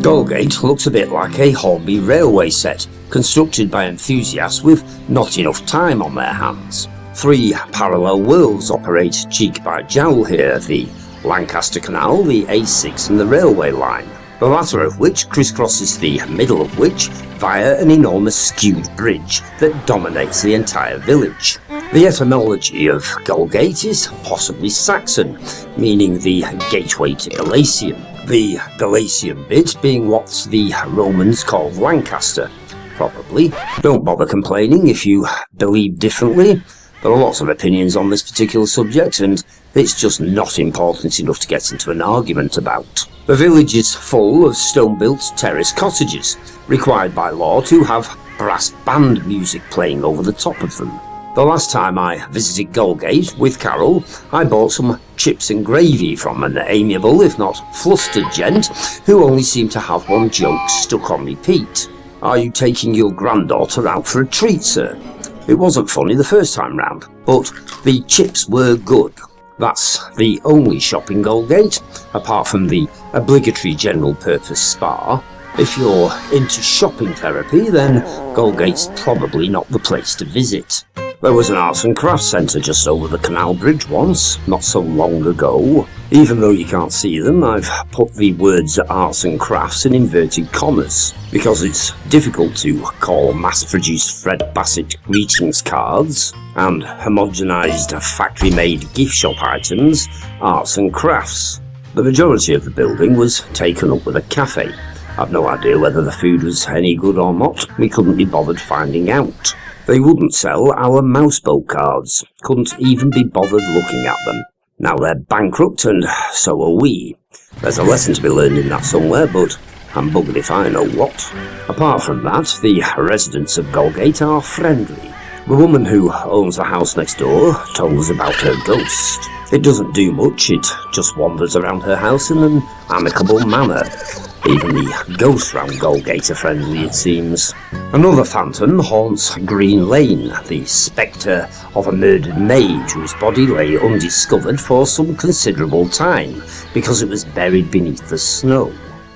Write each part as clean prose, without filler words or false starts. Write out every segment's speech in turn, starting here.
Galgate looks a bit like a Hornby railway set, constructed by enthusiasts with not enough time on their hands. 3 parallel worlds operate cheek by jowl here, the Lancaster Canal, the A6 and the railway line, the latter of which crisscrosses the middle of which via an enormous skewed bridge that dominates the entire village. The etymology of Galgate is possibly Saxon, meaning the gateway to Galatium, the Galatian bit being what the Romans called Lancaster. Probably. Don't bother complaining if you believe differently. There are lots of opinions on this particular subject, and it's just not important enough to get into an argument about. The village is full of stone-built terrace cottages, required by law to have brass band music playing over the top of them. The last time I visited Galgate with Carol, I bought some chips and gravy from an amiable, if not flustered gent, who only seemed to have one joke stuck on repeat. "Are you taking your granddaughter out for a treat, sir?" It wasn't funny the first time round, but the chips were good. That's the only shop in Galgate, apart from the obligatory general purpose spa. If you're into shopping therapy, then Galgate's probably not the place to visit. There was an arts and crafts centre just over the canal bridge once, not so long ago. Even though you can't see them, I've put the words arts and crafts in inverted commas, because it's difficult to call mass-produced Fred Bassett greetings cards and homogenised factory-made gift shop items arts and crafts. The majority of the building was taken up with a cafe. I've no idea whether the food was any good or not. We couldn't be bothered finding out. They wouldn't sell our mouseboat cards, couldn't even be bothered looking at them. Now they're bankrupt, and so are we. There's a lesson to be learned in that somewhere, but I'm buggered if I know what. Apart from that, the residents of Galgate are friendly. The woman who owns the house next door told us about her ghost. It doesn't do much, it just wanders around her house in an amicable manner. Even the ghosts round Galgate are friendly, it seems. Another phantom haunts Green Lane, the spectre of a murdered maid whose body lay undiscovered for some considerable time because it was buried beneath the snow.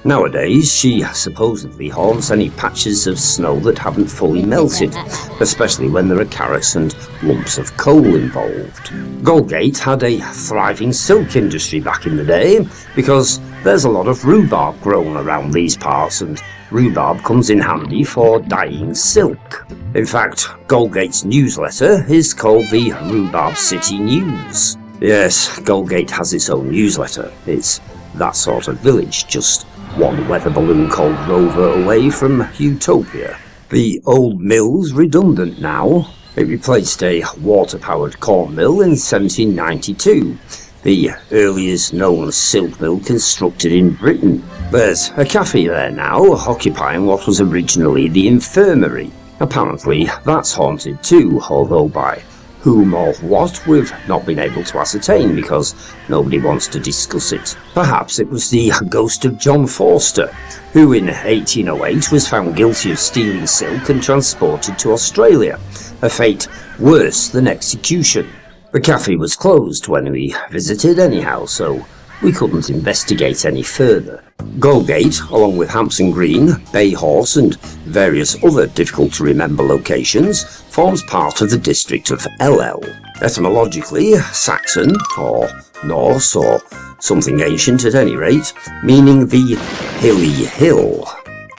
Nowadays, she supposedly haunts any patches of snow that haven't fully melted, especially when there are carrots and lumps of coal involved. Galgate had a thriving silk industry back in the day, because there's a lot of rhubarb grown around these parts, and rhubarb comes in handy for dyeing silk. In fact, Galgate's newsletter is called the Rhubarb City News. Yes, Galgate has its own newsletter. It's that sort of village, just one weather balloon called Rover away from utopia. The old mill's redundant now. It replaced a water-powered corn mill in 1792, the earliest known silk mill constructed in Britain. There's a cafe there now, occupying what was originally the infirmary. Apparently that's haunted too, although by whom or what we've not been able to ascertain because nobody wants to discuss it. Perhaps it was the ghost of John Forster, who in 1808 was found guilty of stealing silk and transported to Australia, a fate worse than execution. The cafe was closed when we visited anyhow, so we couldn't investigate any further. Galgate, along with Hampson Green, Bayhorse and various other difficult-to-remember locations, forms part of the district of Ellel. Etymologically, Saxon, or Norse, or something ancient at any rate, meaning the hilly hill.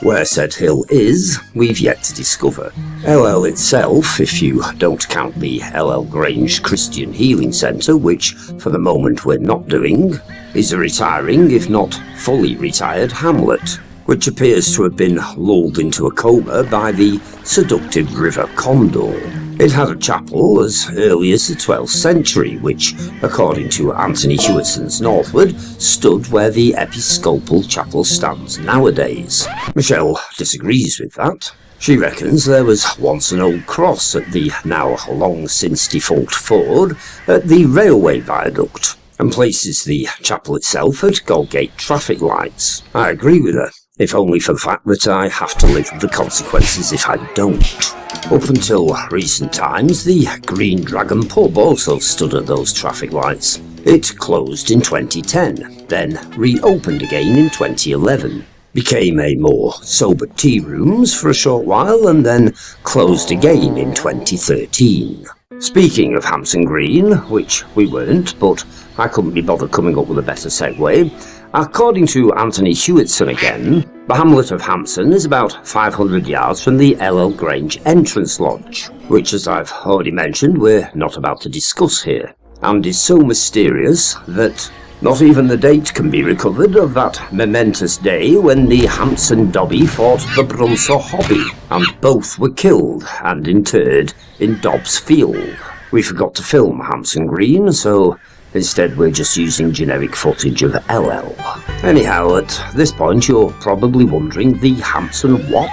Where said hill is, we've yet to discover. Ellel itself, if you don't count the Ellel Grange Christian Healing Centre, which for the moment we're not doing, is a retiring, if not fully retired, hamlet, which appears to have been lulled into a coma by the seductive River Condor. It had a chapel as early as the 12th century, which, according to Anthony Hewitson's Northward, stood where the Episcopal Chapel stands nowadays. Michelle disagrees with that. She reckons there was once an old cross at the now long since defunct ford at the railway viaduct, and places the chapel itself at Galgate traffic lights. I agree with her, if only for the fact that I have to live with the consequences if I don't. Up until recent times, the Green Dragon pub also stood at those traffic lights. It closed in 2010, then reopened again in 2011. became a more sober tea rooms for a short while and then closed again in 2013. Speaking of Hampson Green, which we weren't, but I couldn't be bothered coming up with a better segue, according to Anthony Hewitson again, the hamlet of Hampson is about 500 yards from the Ellel Grange entrance lodge, which, as I've already mentioned, we're not about to discuss here, and is so mysterious that not even the date can be recovered of that momentous day when the Hampson Dobby fought the Brunswick Hobby, and both were killed and interred in Dobbs Field. We forgot to film Hampson Green, so instead we're just using generic footage of Ellel. Anyhow, at this point you're probably wondering, the Hampson what?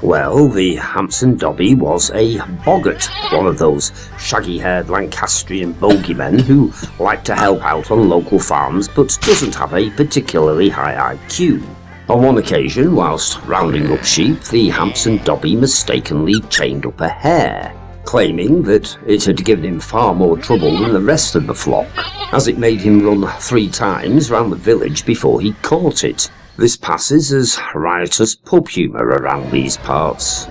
Well, the Hampson Dobby was a boggart, one of those shaggy-haired Lancastrian bogeymen who like to help out on local farms but doesn't have a particularly high IQ. On one occasion, whilst rounding up sheep, the Hampson Dobby mistakenly chained up a hare, claiming that it had given him far more trouble than the rest of the flock, as it made him run 3 times round the village before he caught it. This passes as riotous pub humour around these parts.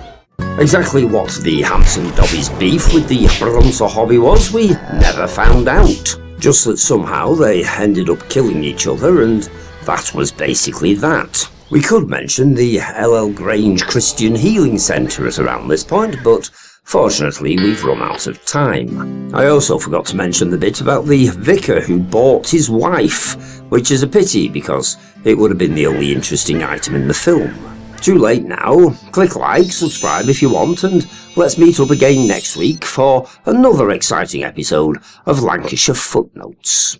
Exactly what the Hampson Dobby's beef with the Brunswick Hobby was, we never found out. Just that somehow they ended up killing each other, and that was basically that. We could mention the Ellel Grange Christian Healing Centre at around this point, but fortunately we've run out of time. I also forgot to mention the bit about the vicar who bought his wife, which is a pity because it would have been the only interesting item in the film. Too late now. Click like, subscribe if you want, and let's meet up again next week for another exciting episode of Lancashire Footnotes.